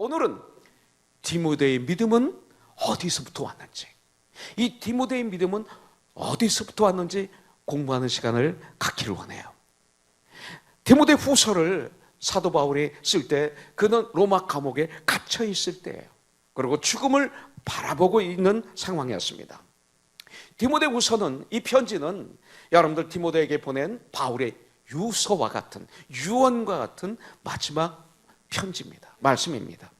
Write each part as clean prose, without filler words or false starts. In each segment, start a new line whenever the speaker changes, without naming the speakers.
오늘은 디모데의 믿음은 어디서부터 왔는지, 이 디모데의 믿음은 어디서부터 왔는지 공부하는 시간을 갖기를 원해요. 디모데 후서를 사도 바울이 쓸 때 그는 로마 감옥에 갇혀 있을 때예요. 그리고 죽음을 바라보고 있는 상황이었습니다. 디모데 후서는, 이 편지는 여러분들 디모데에게 보낸 바울의 유서와 같은, 유언과 같은 마지막 편지입니다. 말씀입니다.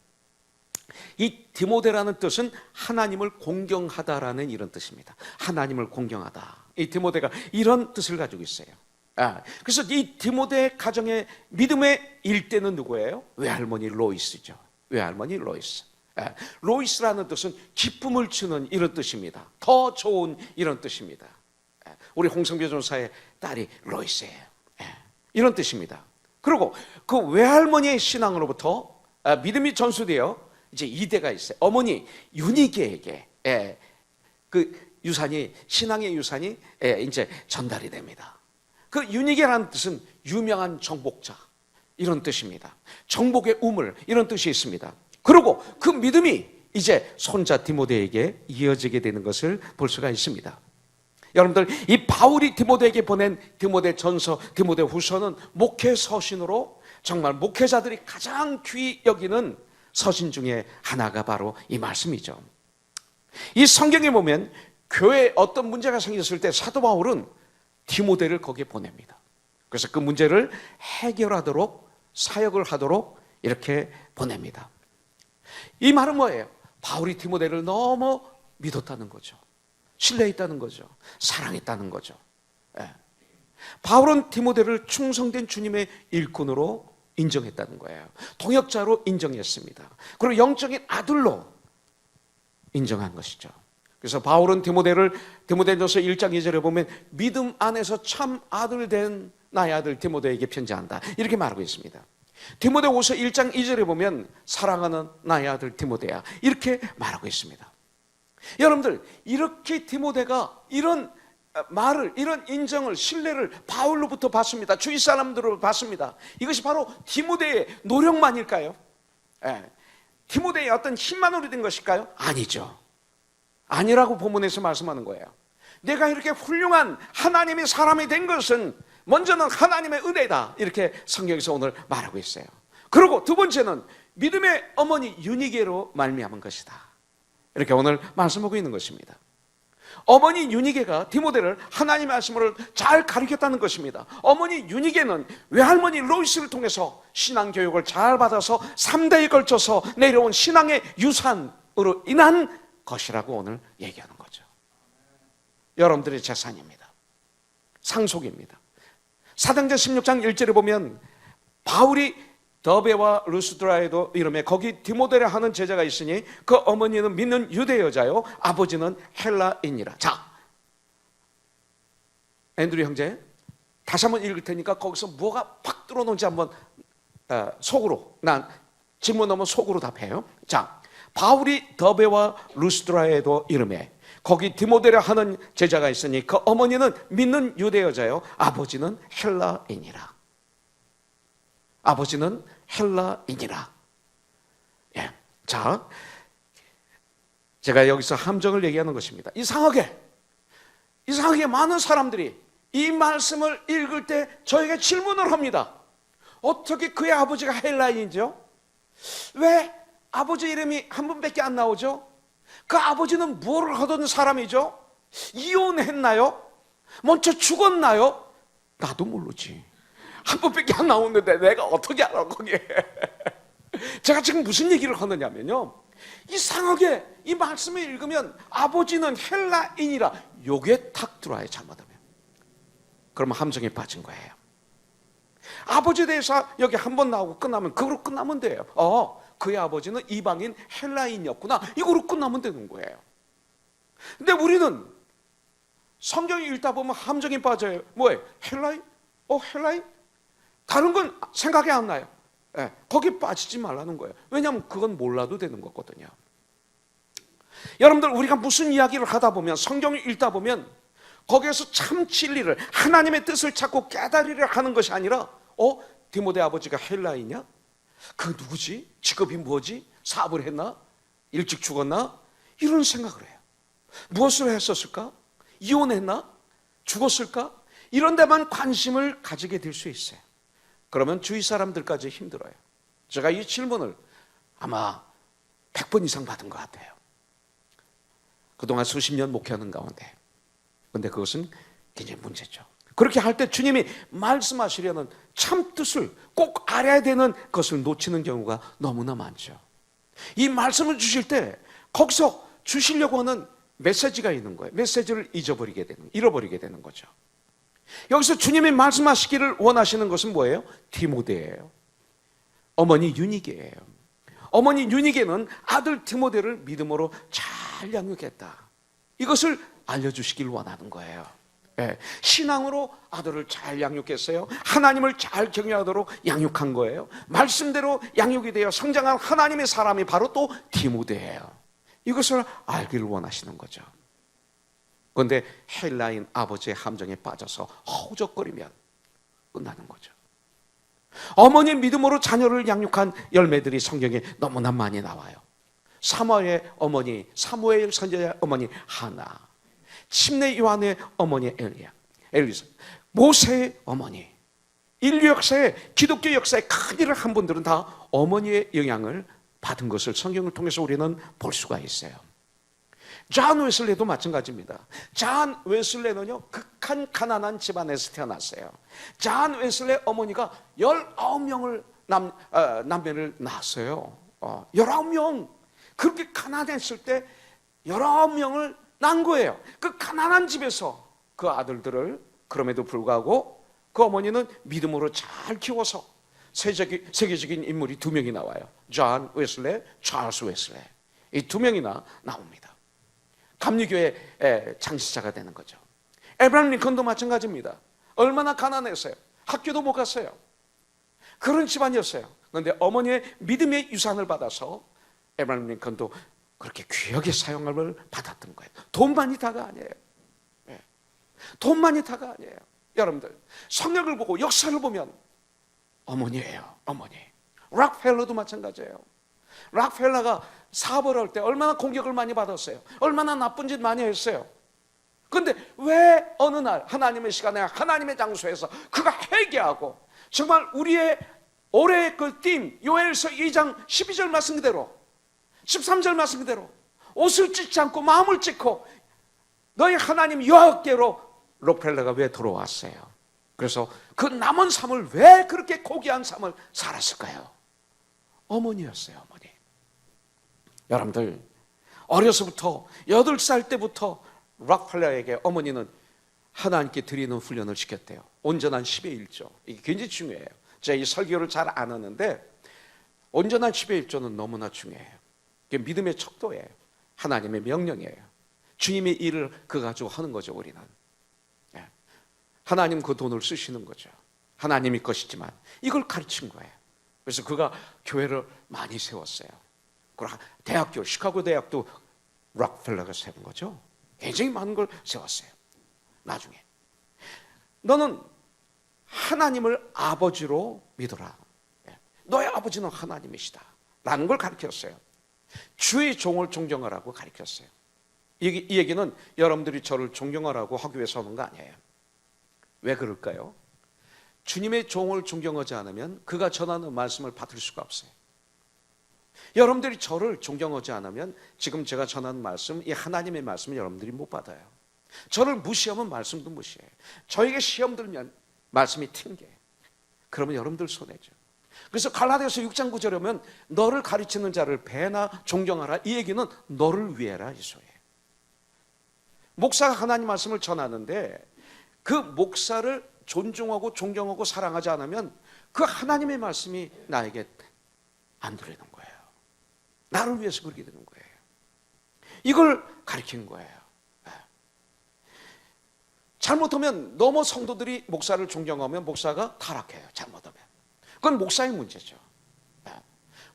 이 디모데라는 뜻은 하나님을 공경하다라는 이런 뜻입니다. 하나님을 공경하다. 이 디모데가 이런 뜻을 가지고 있어요. 그래서 이 디모데 가정의 믿음의 일대는 누구예요? 외할머니 로이스죠. 외할머니 로이스. 로이스라는 뜻은 기쁨을 주는 이런 뜻입니다. 더 좋은 이런 뜻입니다. 우리 홍성배 전사의 딸이 로이스예요. 이런 뜻입니다. 그리고 그 외할머니의 신앙으로부터 믿음이 전수되어 이제 이대가 있어요. 어머니 유니게에게 그 유산이, 신앙의 유산이 이제 전달이 됩니다. 그 유니게라는 뜻은 유명한 정복자, 이런 뜻입니다. 정복의 우물, 이런 뜻이 있습니다. 그리고 그 믿음이 이제 손자 디모데에게 이어지게 되는 것을 볼 수가 있습니다. 여러분들, 이 바울이 디모데에게 보낸 디모데 전서, 디모데 후서는 목회 서신으로 정말 목회자들이 가장 귀히 여기는 서신 중에 하나가 바로 이 말씀이죠. 이 성경에 보면 교회에 어떤 문제가 생겼을 때 사도 바울은 디모데를 거기에 보냅니다. 그래서 그 문제를 해결하도록, 사역을 하도록 이렇게 보냅니다. 이 말은 뭐예요? 바울이 디모데를 너무 믿었다는 거죠. 신뢰했다는 거죠. 사랑했다는 거죠. 바울은 디모데를 충성된 주님의 일꾼으로 인정했다는 거예요. 동역자로 인정했습니다. 그리고 영적인 아들로 인정한 것이죠. 그래서 바울은 디모데전서 1장 2절에 보면 믿음 안에서 참 아들 된 나의 아들 디모데에게 편지한다, 이렇게 말하고 있습니다. 디모데후서 1장 2절에 보면 사랑하는 나의 아들 디모데야, 이렇게 말하고 있습니다. 여러분들, 이렇게 디모데가 이런 말을, 이런 인정을, 신뢰를 바울로부터 받습니다. 주위 사람들로 받습니다. 이것이 바로 디모데의 노력만일까요? 디모데의 어떤 힘만으로 된 것일까요? 아니죠. 아니라고 본문에서 말씀하는 거예요. 내가 이렇게 훌륭한 하나님의 사람이 된 것은 먼저는 하나님의 은혜다, 이렇게 성경에서 오늘 말하고 있어요. 그리고 두 번째는 믿음의 어머니 유니게로 말미암은 것이다, 이렇게 오늘 말씀하고 있는 것입니다. 어머니 유니게가 디모데를 하나님의 말씀을 잘 가르쳤다는 것입니다. 어머니 유니게는 외할머니 로이스를 통해서 신앙교육을 잘 받아서 3대에 걸쳐서 내려온 신앙의 유산으로 인한 것이라고 오늘 얘기하는 거죠. 여러분들의 재산입니다. 상속입니다. 사도행전 16장 1절에 보면 바울이 더베와 루스드라에도 이름에 거기 디모데라 하는 제자가 있으니 그 어머니는 믿는 유대 여자요 아버지는 헬라인이라. 자, 앤드류 형제, 다시 한번 읽을 테니까 거기서 뭐가 팍 뚫어놓은지 한번 속으로, 난 질문 넘어 속으로 답해요. 자, 바울이 더베와 루스드라에도 이름에 거기 디모데라 하는 제자가 있으니 그 어머니는 믿는 유대 여자요 아버지는 헬라인이라. 아버지는 헬라인이라. 자, 제가 여기서 함정을 얘기하는 것입니다. 이상하게 많은 사람들이 이 말씀을 읽을 때 저에게 질문을 합니다. 어떻게 그의 아버지가 헬라인이죠? 왜 아버지 이름이 한 번밖에 안 나오죠? 그 아버지는 무엇을 하던 사람이죠? 이혼했나요? 먼저 죽었나요? 나도 모르지. 한 번밖에 안 나오는데 내가 어떻게 알아, 거기에. 제가 지금 무슨 얘기를 하느냐면요, 이상하게 이 말씀을 읽으면 아버지는 헬라인이라, 요게 탁 들어와요, 잘못하면. 그러면 함정에 빠진 거예요. 아버지에 대해서 여기 한 번 나오고 끝나면 그거로 끝나면 돼요. 그의 아버지는 이방인 헬라인이었구나, 이거로 끝나면 되는 거예요. 근데 우리는 성경을 읽다 보면 함정에 빠져요. 뭐예요? 헬라인? 헬라인? 다른 건 생각이 안 나요. 거기 빠지지 말라는 거예요. 왜냐하면 그건 몰라도 되는 거거든요. 여러분들, 우리가 무슨 이야기를 하다 보면, 성경을 읽다 보면 거기에서 참 진리를, 하나님의 뜻을 찾고 깨달으려 하는 것이 아니라 디모데 아버지가 헬라인이냐? 그 누구지? 직업이 뭐지? 사업을 했나? 일찍 죽었나? 이런 생각을 해요. 무엇을 했었을까? 이혼했나? 죽었을까? 이런 데만 관심을 가지게 될 수 있어요. 그러면 주위 사람들까지 힘들어요. 제가 이 질문을 아마 100번 이상 받은 것 같아요. 그동안 수십 년 목회하는 가운데. 근데 그것은 굉장히 문제죠. 그렇게 할 때 주님이 말씀하시려는 참 뜻을 꼭 알아야 되는 것을 놓치는 경우가 너무나 많죠. 이 말씀을 주실 때 거기서 주시려고 하는 메시지가 있는 거예요. 메시지를 잃어버리게 되는 거죠. 여기서 주님이 말씀하시기를 원하시는 것은 뭐예요? 디모데예요. 어머니 유니게예요. 어머니 유니게는 아들 디모데를 믿음으로 잘 양육했다. 이것을 알려주시길 원하는 거예요. 네. 신앙으로 아들을 잘 양육했어요. 하나님을 잘 경외하도록 양육한 거예요. 말씀대로 양육이 되어 성장한 하나님의 사람이 바로 또 디모데예요. 이것을 알기를 원하시는 거죠. 그런데 헬라인 아버지의 함정에 빠져서 허우적거리면 끝나는 거죠. 어머니 믿음으로 자녀를 양육한 열매들이 성경에 너무나 많이 나와요. 사무엘의 어머니, 사무엘 선지자의 어머니 하나, 침례 요한의 어머니 엘리사, 모세의 어머니, 인류 역사에, 기독교 역사에 큰 일을 한 분들은 다 어머니의 영향을 받은 것을 성경을 통해서 우리는 볼 수가 있어요. 존 웨슬레도 마찬가지입니다. 존 웨슬레는요, 극한 가난한 집안에서 태어났어요. 존 웨슬레 어머니가 19명을 남매를 낳았어요. 19명. 그렇게 가난했을 때 19명을 낳은 거예요. 그 가난한 집에서 그 아들들을, 그럼에도 불구하고 그 어머니는 믿음으로 잘 키워서 세계적인 인물이 2명이 나와요. 존 웨슬레, 찰스 웨슬레. 이 2명이나 나옵니다. 감리교의 창시자가 되는 거죠. 에브라임 링컨도 마찬가지입니다. 얼마나 가난했어요. 학교도 못 갔어요. 그런 집안이었어요. 그런데 어머니의 믿음의 유산을 받아서 에브라임 링컨도 그렇게 귀하게 사용을 받았던 거예요. 돈만이 다가 아니에요. 돈만이 다가 아니에요. 여러분들, 성경을 보고 역사를 보면 어머니예요. 어머니. 락펠러도 마찬가지예요. 락펠러가 사업을 할 때 얼마나 공격을 많이 받았어요. 얼마나 나쁜 짓 많이 했어요. 그런데 왜 어느 날 하나님의 시간에 하나님의 장소에서 그가 회개하고 정말 우리의 올해의 그 띠임 요엘서 2장 12절 말씀 그대로, 13절 말씀 그대로 옷을 찢지 않고 마음을 찢고 너희 하나님 여호와께로 록펠러가 왜 돌아왔어요? 그래서 그 남은 삶을 왜 그렇게 고귀한 삶을 살았을까요? 어머니였어요. 어머니. 여러분들, 어려서부터 8살 때부터 록펠러에게 어머니는 하나님께 드리는 훈련을 시켰대요. 온전한 10의 1조. 이게 굉장히 중요해요. 제가 이 설교를 잘 안 하는데 온전한 10의 1조는 너무나 중요해요. 이게 믿음의 척도예요. 하나님의 명령이에요. 주님의 일을 그거 가지고 하는 거죠. 우리는 하나님 그 돈을 쓰시는 거죠. 하나님이 것이지만 이걸 가르친 거예요. 그래서 그가 교회를 많이 세웠어요. 대학교, 시카고 대학도 록펠러가 세운 거죠. 굉장히 많은 걸 세웠어요. 나중에 너는 하나님을 아버지로 믿어라. 너의 아버지는 하나님이시다 라는 걸 가르쳤어요. 주의 종을 존경하라고 가르쳤어요. 이 얘기는 여러분들이 저를 존경하라고 하기 위해서 하는 거 아니에요. 왜 그럴까요? 주님의 종을 존경하지 않으면 그가 전하는 말씀을 받을 수가 없어요. 여러분들이 저를 존경하지 않으면 지금 제가 전하는 말씀, 이 하나님의 말씀을 여러분들이 못 받아요. 저를 무시하면 말씀도 무시해요. 저에게 시험 들면 말씀이 튕겨요. 그러면 여러분들 손해죠. 그래서 갈라디아서 6장 9절에 보면 너를 가르치는 자를 배나 존경하라. 이 얘기는 너를 위해라 이 소리예요. 목사가 하나님 말씀을 전하는데 그 목사를 존중하고 존경하고 사랑하지 않으면 그 하나님의 말씀이 나에게 안 들리는 거예요. 나를 위해서 그렇게 되는 거예요. 이걸 가르친 거예요. 잘못하면 너무 성도들이 목사를 존경하면 목사가 타락해요. 잘못하면. 그건 목사의 문제죠.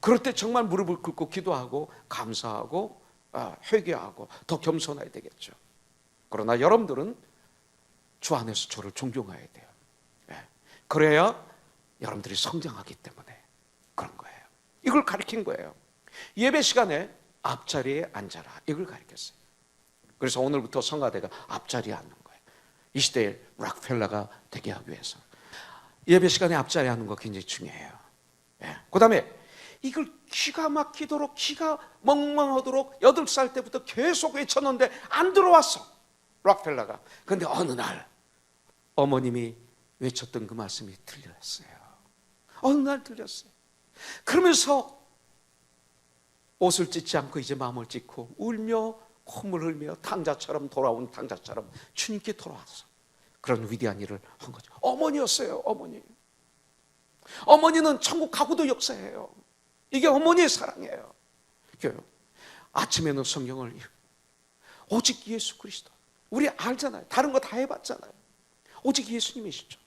그럴 때 정말 무릎을 꿇고 기도하고 감사하고 회개하고 더 겸손해야 되겠죠. 그러나 여러분들은 주 안에서 저를 존경해야 돼요. 그래야 여러분들이 성장하기 때문에 그런 거예요. 이걸 가르친 거예요. 예배 시간에 앞자리에 앉아라, 이걸 가르쳤어요. 그래서 오늘부터 성가대가 앞자리에 앉는 거예요. 이 시대의 락펠러가 되게 하기 위해서 예배 시간에 앞자리에 앉는 거 굉장히 중요해요. 그 다음에 이걸 기가 막히도록, 기가 멍멍하도록 8살 때부터 계속 외쳤는데 안 들어왔어, 락펠러가. 근데 어느 날 어머님이 외쳤던 그 말씀이 들렸어요. 어느 날 들렸어요. 그러면서 옷을 찢지 않고 이제 마음을 찢고 울며 콧물 흘며 탕자처럼, 돌아온 탕자처럼 주님께 돌아와서 그런 위대한 일을 한 거죠. 어머니였어요. 어머니. 어머니는 천국 가고도 역사해요. 이게 어머니의 사랑이에요. 아침에는 성경을 읽고, 오직 예수 그리스도. 우리 알잖아요. 다른 거 다 해봤잖아요. 오직 예수님이시죠.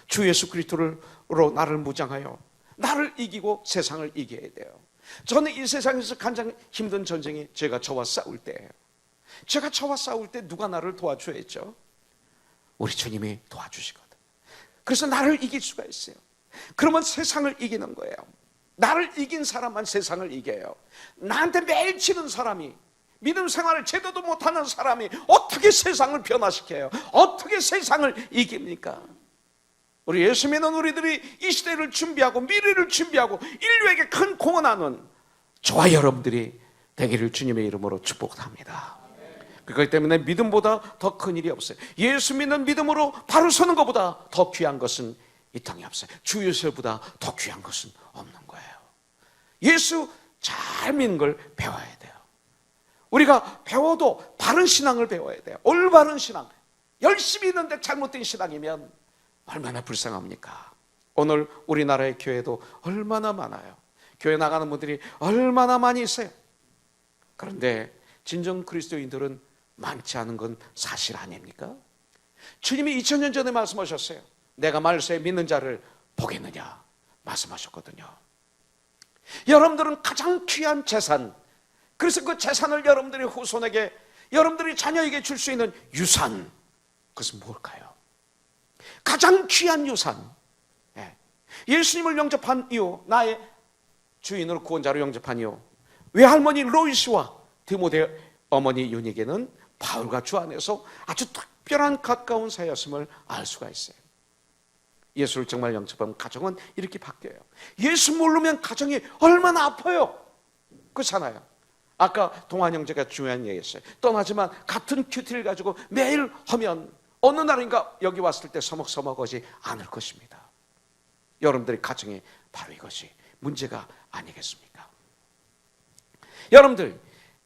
주 예수 그리스도로 나를 무장하여 나를 이기고 세상을 이겨야 돼요. 저는 이 세상에서 가장 힘든 전쟁이 제가 저와 싸울 때예요. 제가 저와 싸울 때 누가 나를 도와줘야죠? 우리 주님이 도와주시거든. 그래서 나를 이길 수가 있어요. 그러면 세상을 이기는 거예요. 나를 이긴 사람만 세상을 이겨요. 나한테 매일 치는 사람이, 믿음 생활을 제대로 못하는 사람이 어떻게 세상을 변화시켜요? 어떻게 세상을 이깁니까? 우리 예수 믿는 우리들이 이 시대를 준비하고 미래를 준비하고 인류에게 큰 공헌하는 저와 여러분들이 되기를 주님의 이름으로 축복합니다. 그렇기 때문에 믿음보다 더 큰 일이 없어요. 예수 믿는 믿음으로 바로 서는 것보다 더 귀한 것은 이 땅에 없어요. 주 예수보다 더 귀한 것은 없는 거예요. 예수 잘 믿는 걸 배워야 돼요. 우리가 배워도 바른 신앙을 배워야 돼요. 올바른 신앙. 열심히 있는데 잘못된 신앙이면 얼마나 불쌍합니까? 오늘 우리나라의 교회도 얼마나 많아요. 교회 나가는 분들이 얼마나 많이 있어요. 그런데 진정 그리스도인들은 많지 않은 건 사실 아닙니까? 주님이 2000년 전에 말씀하셨어요. 내가 말세에 믿는 자를 보겠느냐 말씀하셨거든요. 여러분들은 가장 귀한 재산, 그래서 그 재산을 여러분들의 후손에게, 여러분들이 자녀에게 줄 수 있는 유산, 그것은 뭘까요? 가장 귀한 유산. 예수님을 영접한 이후, 나의 주인으로 구원자로 영접한 이후 외할머니 로이스와 디모데 어머니 유니게는 바울과 주 안에서 아주 특별한 가까운 사이였음을 알 수가 있어요. 예수를 정말 영접하면 가정은 이렇게 바뀌어요. 예수 모르면 가정이 얼마나 아파요. 그렇잖아요. 아까 동환 형제가 중요한 얘기했어요. 떠나지만 같은 큐티를 가지고 매일 하면 어느 날인가 여기 왔을 때 서먹서먹하지 않을 것입니다. 여러분들의 가정이 바로 이것이 문제가 아니겠습니까? 여러분들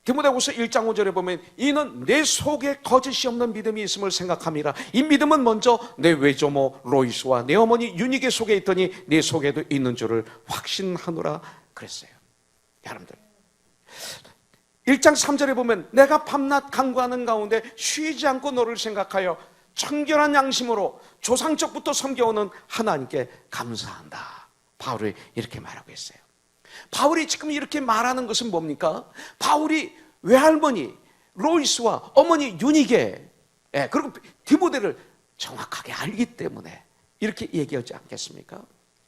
디모데후서 1장 5절에 보면 이는 내 속에 거짓이 없는 믿음이 있음을 생각함이라. 이 믿음은 먼저 내 외조모 로이스와 내 어머니 유니게 속에 있더니 내 속에도 있는 줄을 확신하노라 그랬어요. 여러분들 1장 3절에 보면 내가 밤낮 간구하는 가운데 쉬지 않고 너를 생각하여 청결한 양심으로 조상적부터 섬겨오는 하나님께 감사한다. 바울이 이렇게 말하고 있어요. 바울이 지금 이렇게 말하는 것은 뭡니까? 바울이 외할머니 로이스와 어머니 유니게, 그리고 디모데를 정확하게 알기 때문에 이렇게 얘기하지 않겠습니까?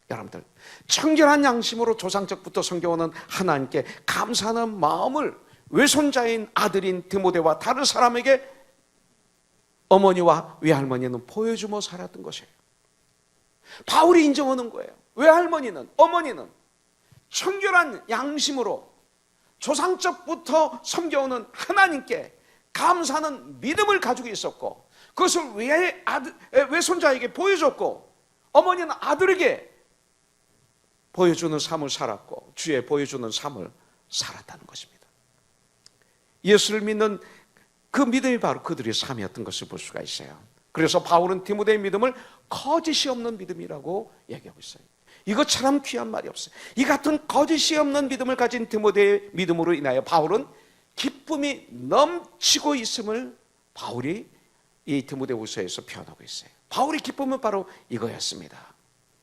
여러분들 청결한 양심으로 조상적부터 섬겨오는 하나님께 감사하는 마음을 외손자인 아들인 디모데와 다른 사람에게 어머니와 외할머니는 보여주며 살았던 것이에요. 바울이 인정하는 거예요. 외할머니는, 어머니는 청결한 양심으로 조상적부터 섬겨오는 하나님께 감사하는 믿음을 가지고 있었고, 그것을 외손자에게 보여줬고, 어머니는 아들에게 보여주는 삶을 살았고, 주에 보여주는 삶을 살았다는 것입니다. 예수를 믿는 그 믿음이 바로 그들의 삶이었던 것을 볼 수가 있어요. 그래서 바울은 디모데의 믿음을 거짓이 없는 믿음이라고 얘기하고 있어요. 이것처럼 귀한 말이 없어요. 이 같은 거짓이 없는 믿음을 가진 디모데의 믿음으로 인하여 바울은 기쁨이 넘치고 있음을 바울이 이 디모데후서에서 표현하고 있어요. 바울의 기쁨은 바로 이거였습니다.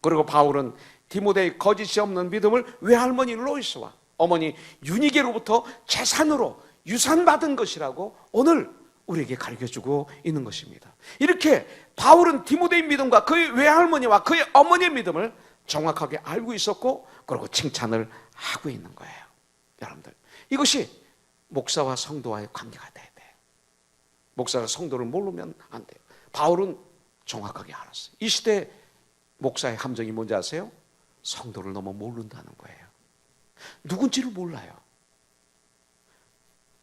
그리고 바울은 디모데의 거짓이 없는 믿음을 외할머니 로이스와 어머니 유니게로부터 재산으로 유산받은 것이라고 오늘 우리에게 가르쳐주고 있는 것입니다. 이렇게 바울은 디모데의 믿음과 그의 외할머니와 그의 어머니의 믿음을 정확하게 알고 있었고, 그리고 칭찬을 하고 있는 거예요. 여러분들, 이것이 목사와 성도와의 관계가 돼야 돼요. 목사가 성도를 모르면 안 돼요. 바울은 정확하게 알았어요. 이 시대 목사의 함정이 뭔지 아세요? 성도를 너무 모른다는 거예요. 누군지를 몰라요.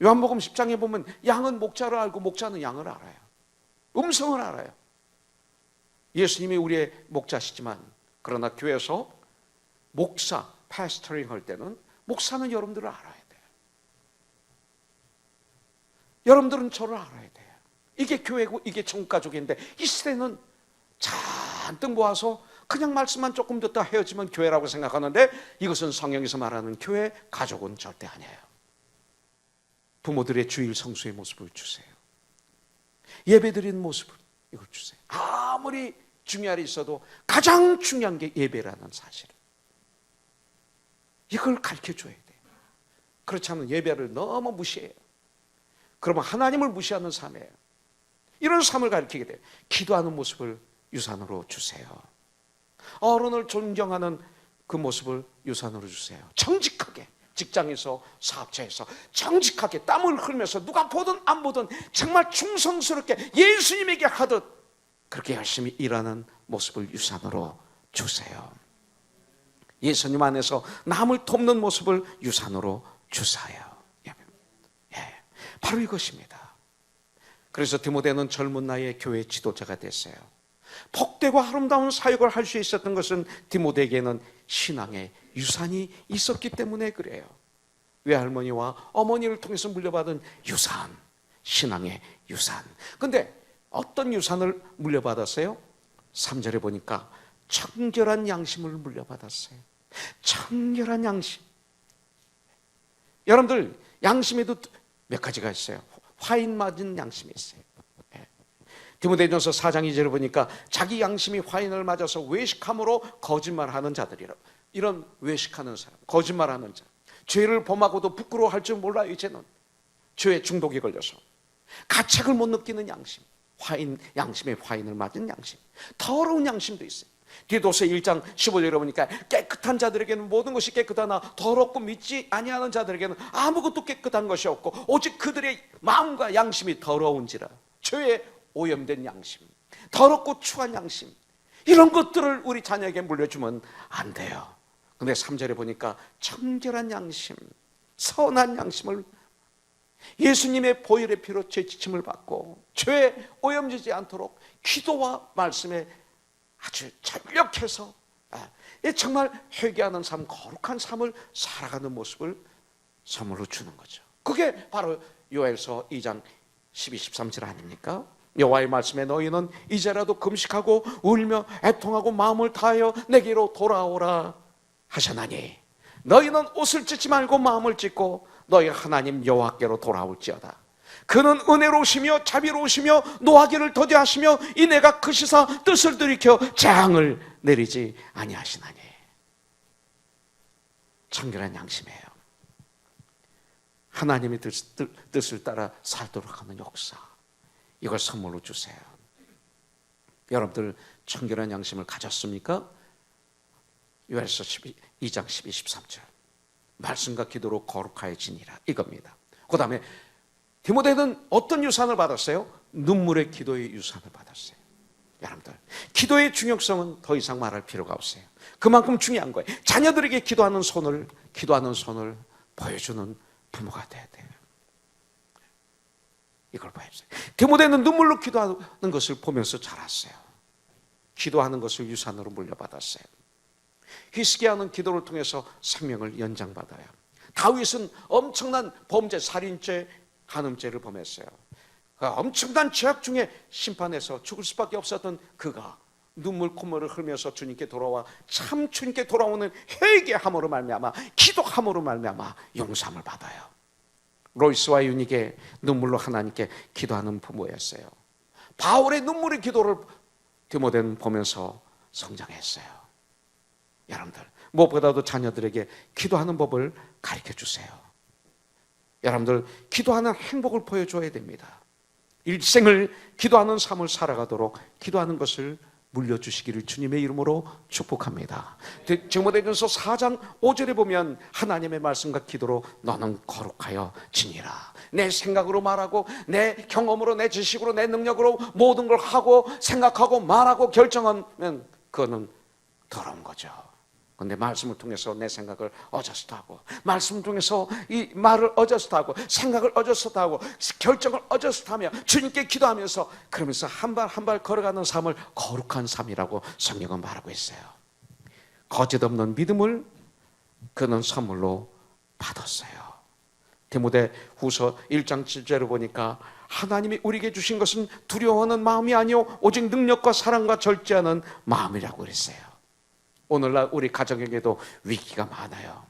요한복음 10장에 보면 양은 목자를 알고 목자는 양을 알아요. 음성을 알아요. 예수님이 우리의 목자시지만, 그러나 교회에서 목사, 패스터링 할 때는 목사는 여러분들을 알아야 돼요. 여러분들은 저를 알아야 돼요. 이게 교회고 이게 전가족인데, 이 시대는 잔뜩 모아서 그냥 말씀만 조금 듣다 헤어지면 교회라고 생각하는데, 이것은 성경에서 말하는 교회, 가족은 절대 아니에요. 부모들의 주일 성수의 모습을 주세요. 예배드리는 모습을 이걸 주세요. 아무리 중요한 일이 있어도 가장 중요한 게 예배라는 사실, 이걸 가르쳐줘야 돼요. 그렇지 않으면 예배를 너무 무시해요. 그러면 하나님을 무시하는 삶이에요. 이런 삶을 가르치게 돼요. 기도하는 모습을 유산으로 주세요. 어른을 존경하는 그 모습을 유산으로 주세요. 정직하게, 직장에서 사업체에서 정직하게 땀을 흘리면서 누가 보든 안 보든 정말 충성스럽게 예수님에게 하듯 그렇게 열심히 일하는 모습을 유산으로 주세요. 예수님 안에서 남을 돕는 모습을 유산으로 주세요. 예, 바로 이것입니다. 그래서 디모데는 젊은 나이에 교회 지도자가 됐어요. 복되고 아름다운 사역을 할 수 있었던 것은 디모데에게는 신앙의 유산이 있었기 때문에 그래요. 외할머니와 어머니를 통해서 물려받은 유산, 신앙의 유산. 근데 어떤 유산을 물려받았어요? 3절에 보니까 청결한 양심을 물려받았어요. 청결한 양심. 여러분들, 양심에도 몇 가지가 있어요. 화인 맞은 양심이 있어요. 디모데전서 4장 2절을 보니까 자기 양심이 화인을 맞아서 외식함으로 거짓말하는 자들이라. 이런 외식하는 사람, 거짓말하는 자, 죄를 범하고도 부끄러워할 줄 몰라요. 이제는 죄에 중독이 걸려서 가책을 못 느끼는 양심, 화인, 양심의 화인을 맞은 양심. 더러운 양심도 있어요. 디도서 1장 15절에 보니까 깨끗한 자들에게는 모든 것이 깨끗하나 더럽고 믿지 아니하는 자들에게는 아무것도 깨끗한 것이 없고 오직 그들의 마음과 양심이 더러운지라. 죄에 오염된 양심, 더럽고 추한 양심, 이런 것들을 우리 자녀에게 물려주면 안 돼요. 근데 3절에 보니까 청결한 양심, 선한 양심을, 예수님의 보혈의 피로 죄 지침을 받고 죄에 오염되지 않도록 기도와 말씀에 아주 전력해서 정말 회개하는 삶, 거룩한 삶을 살아가는 모습을 선물로 주는 거죠. 그게 바로 요엘서 2장 12, 13절 아닙니까? 여호와의 말씀에 너희는 이제라도 금식하고 울며 애통하고 마음을 다하여 내게로 돌아오라 하셨나니 너희는 옷을 찢지 말고 마음을 찢고 너희 하나님 여호와께로 돌아올지어다. 그는 은혜로우시며 자비로우시며 노하기를 더디하시며 이내가 크시사 뜻을 들이켜 재앙을 내리지 아니하시나니. 청결한 양심이에요. 하나님의 뜻을 따라 살도록 하는 역사, 이걸 선물로 주세요. 여러분들 청결한 양심을 가졌습니까? 요엘서 2장 12, 13절 말씀과 기도로 거룩하여지니라, 이겁니다. 그 다음에 디모데는 어떤 유산을 받았어요? 눈물의 기도의 유산을 받았어요. 여러분들, 기도의 중요성은 더 이상 말할 필요가 없어요. 그만큼 중요한 거예요. 자녀들에게 기도하는 손을 보여주는 부모가 돼야 돼요. 이걸 보여주세요. 디모데는 눈물로 기도하는 것을 보면서 자랐어요. 기도하는 것을 유산으로 물려받았어요. 히스기야는 기도를 통해서 생명을 연장받아요. 다윗은 엄청난 범죄, 살인죄, 간음죄를 범했어요. 엄청난 죄악 중에 심판해서 죽을 수밖에 없었던 그가 눈물 콧물을 흘리면서 주님께 돌아와 참 주님께 돌아오는 회개함으로 말미암아, 기도함으로 말미암아 용서함을 받아요. 로이스와 유닉의 눈물로 하나님께 기도하는 부모였어요. 바울의 눈물의 기도를 디모데는 보면서 성장했어요. 여러분들, 무엇보다도 자녀들에게 기도하는 법을 가르쳐 주세요. 여러분들, 기도하는 행복을 보여줘야 됩니다. 일생을 기도하는 삶을 살아가도록 기도하는 것을 물려주시기를 주님의 이름으로 축복합니다. 디모데전서 4장 5절에 보면 하나님의 말씀과 기도로 너는 거룩하여 지니라. 내 생각으로 말하고 내 경험으로 내 지식으로 내 능력으로 모든 걸 하고 생각하고 말하고 결정하면 그거는 더러운 거죠. 근데 말씀을 통해서 내 생각을 어저스트 하고, 말씀을 통해서 이 말을 어저스트 하고, 생각을 어저스트 하고, 결정을 어저스트 하며 주님께 기도하면서, 그러면서 한 발 한 발 걸어가는 삶을 거룩한 삶이라고 성경은 말하고 있어요. 거짓 없는 믿음을 그는 선물로 받았어요. 디모데 후서 1장 7절을 보니까 하나님이 우리에게 주신 것은 두려워하는 마음이 아니요 오직 능력과 사랑과 절제하는 마음이라고 그랬어요. 오늘날 우리 가정에게도 위기가 많아요.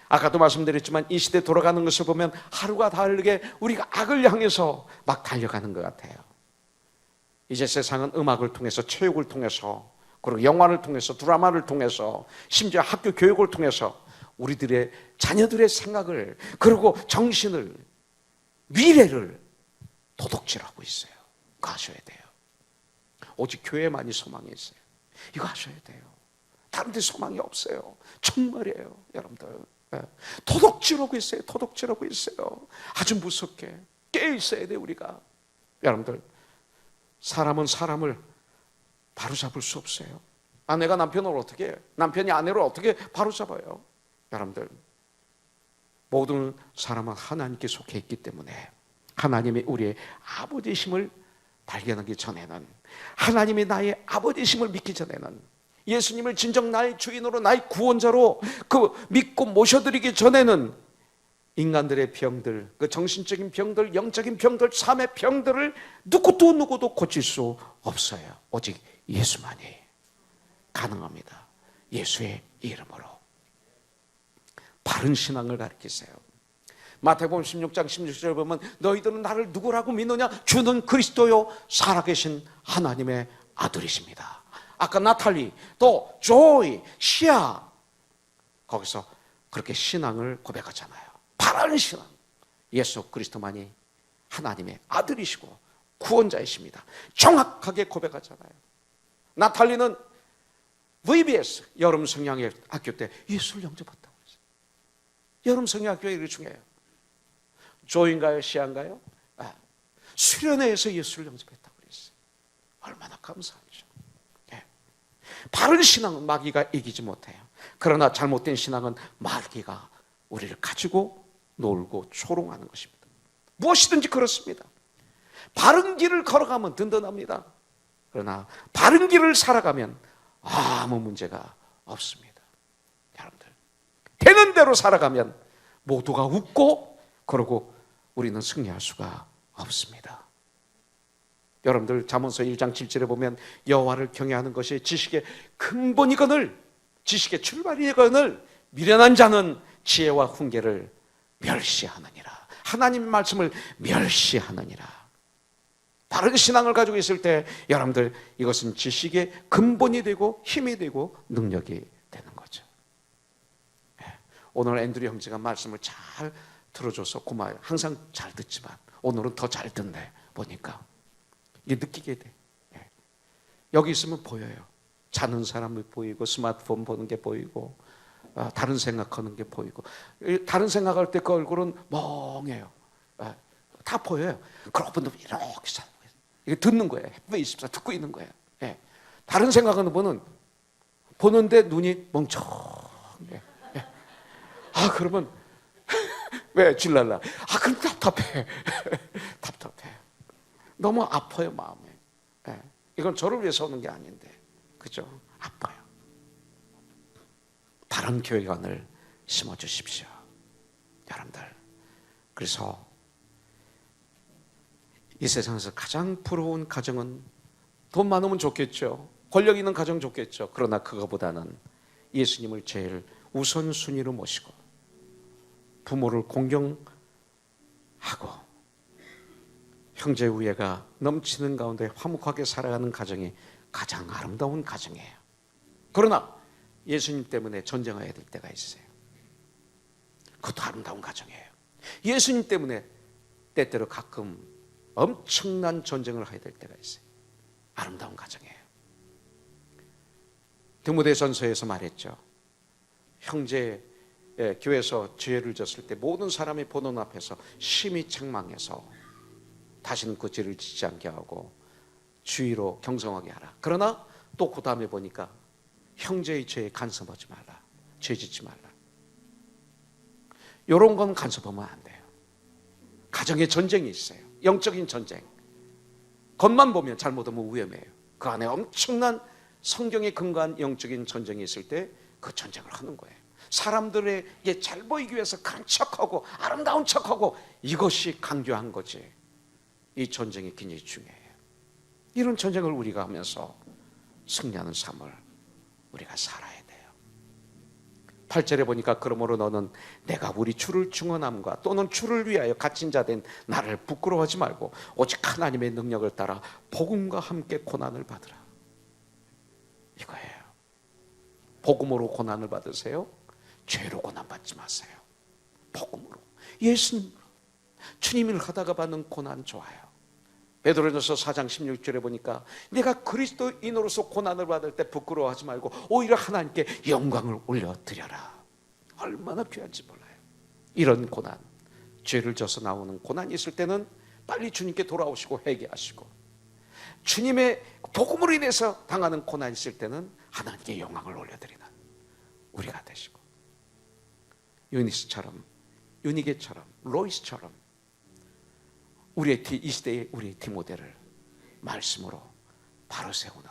아까도 말씀드렸지만 이 시대 돌아가는 것을 보면 하루가 다르게 우리가 악을 향해서 막 달려가는 것 같아요. 이제 세상은 음악을 통해서, 체육을 통해서, 그리고 영화를 통해서, 드라마를 통해서, 심지어 학교 교육을 통해서 우리들의 자녀들의 생각을, 그리고 정신을, 미래를 도둑질하고 있어요. 그거 아셔야 돼요. 오직 교회만이 소망이 있어요. 이거 하셔야 돼요. 다른 데 소망이 없어요. 정말이에요, 여러분들. 도둑질하고 있어요. 도둑질하고 있어요. 아주 무섭게 깨어 있어야 돼요, 우리가. 여러분들, 사람은 사람을 바로잡을 수 없어요. 아내가 남편을 어떻게 해요? 남편이 아내를 어떻게 바로잡아요? 여러분들, 모든 사람은 하나님께 속해 있기 때문에 하나님이 우리의 아버지심을 발견하기 전에는, 하나님이 나의 아버지심을 믿기 전에는, 예수님을 진정 나의 주인으로, 나의 구원자로 그 믿고 모셔드리기 전에는 인간들의 병들, 그 정신적인 병들, 영적인 병들, 삶의 병들을 누구도 고칠 수 없어요. 오직 예수만이 가능합니다. 예수의 이름으로. 바른 신앙을 가르치세요. 마태복음 16장 16절 보면 너희들은 나를 누구라고 믿느냐? 주는 그리스도요 살아계신 하나님의 아들이십니다. 아까 나탈리, 또 조이, 시아, 거기서 그렇게 신앙을 고백하잖아요. 바른 신앙, 예수 그리스도만이 하나님의 아들이시고 구원자이십니다. 정확하게 고백하잖아요. 나탈리는 VBS 여름 성경학교 때 예수를 영접했다고 했어요. 여름 성경학교가 이렇게 중요해요. 조인가요? 시안가요? 수련회에서 예수를 영접했다고 그랬어요. 얼마나 감사하죠. 네. 바른 신앙은 마귀가 이기지 못해요. 그러나 잘못된 신앙은 마귀가 우리를 가지고 놀고 초롱하는 것입니다. 무엇이든지 그렇습니다. 바른 길을 걸어가면 든든합니다. 그러나 바른 길을 살아가면 아무 문제가 없습니다. 여러분들, 되는 대로 살아가면 모두가 웃고, 그러고 우리는 승리할 수가 없습니다. 여러분들, 잠언서 1장 7절에 보면 여호와를 경외하는 것이 지식의 근본이거늘, 지식의 출발이거늘 미련한 자는 지혜와 훈계를 멸시하느니라. 하나님의 말씀을 멸시하느니라. 바른 신앙을 가지고 있을 때 여러분들, 이것은 지식의 근본이 되고 힘이 되고 능력이 되는 거죠. 오늘 앤드류 형제가 말씀을 잘 들어줘서 고마워요. 항상 잘 듣지만 오늘은 더 잘 듣네. 보니까 이게 느끼게 돼. 여기 있으면 보여요. 자는 사람이 보이고, 스마트폰 보는 게 보이고, 다른 생각하는 게 보이고, 다른 생각할 때 그 얼굴은 멍해요. 다 보여요. 그러고 보면 이렇게 잘 이게 듣는 거예요. F24 듣고 있는 거예요. 다른 생각하는 분은 보는데 눈이 멍청해. 그러면 왜 질랄라? 그럼 답답해. 답답해. 너무 아파요, 마음에. 이건 저를 위해서 오는 게 아닌데, 그죠? 아파요. 바른 교회관을 심어주십시오, 여러분들. 그래서 이 세상에서 가장 부러운 가정은, 돈 많으면 좋겠죠. 권력 있는 가정 좋겠죠. 그러나 그거보다는 예수님을 제일 우선순위로 모시고 부모를 공경하고 형제 우애가 넘치는 가운데 화목하게 살아가는 가정이 가장 아름다운 가정이에요. 그러나 예수님 때문에 전쟁해야 될 때가 있어요. 그것도 아름다운 가정이에요. 예수님 때문에 때때로 가끔 엄청난 전쟁을 해야 될 때가 있어요. 아름다운 가정이에요. 디모데전서에서 말했죠. 형제 교회에서 죄를 졌을 때 모든 사람의 보는 앞에서 심히 책망해서 다시는 그 죄를 짓지 않게 하고 주의로 경성하게 하라. 그러나 또 그 다음에 보니까 형제의 죄에 간섭하지 말라. 죄 짓지 말라. 이런 건 간섭하면 안 돼요. 가정에 전쟁이 있어요. 영적인 전쟁. 겉만 보면 잘못하면 위험해요. 그 안에 엄청난 성경에 근거한 영적인 전쟁이 있을 때 그 전쟁을 하는 거예요. 사람들에게 잘 보이기 위해서 그런 척하고 아름다운 척하고 이것이 강조한 거지. 이 전쟁이 굉장히 중요해요. 이런 전쟁을 우리가 하면서 승리하는 삶을 우리가 살아야 돼요. 8절에 보니까 그러므로 너는 내가 우리 주를 증언함과 또는 주를 위하여 갇힌 자 된 나를 부끄러워하지 말고 오직 하나님의 능력을 따라 복음과 함께 고난을 받으라. 이거예요. 복음으로 고난을 받으세요. 죄로 고난받지 마세요. 복음으로, 예수님으로. 주님을 하다가 받는 고난 좋아요. 베드로전서 4장 16절에 보니까 내가 그리스도인으로서 고난을 받을 때 부끄러워하지 말고 오히려 하나님께 영광을 올려드려라. 얼마나 귀한지 몰라요. 이런 고난, 죄를 져서 나오는 고난이 있을 때는 빨리 주님께 돌아오시고 회개하시고, 주님의 복음으로 인해서 당하는 고난이 있을 때는 하나님께 영광을 올려드리는 우리가 되시고, 유니스처럼, 유니게처럼, 로이스처럼 이 시대의 우리 디모데를 말씀으로 바로 세우는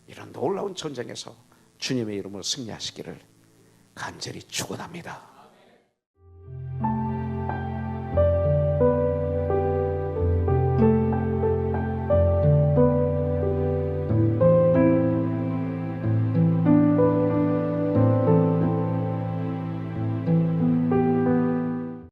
이런 놀라운 전쟁에서 주님의 이름으로 승리하시기를 간절히 축원합니다.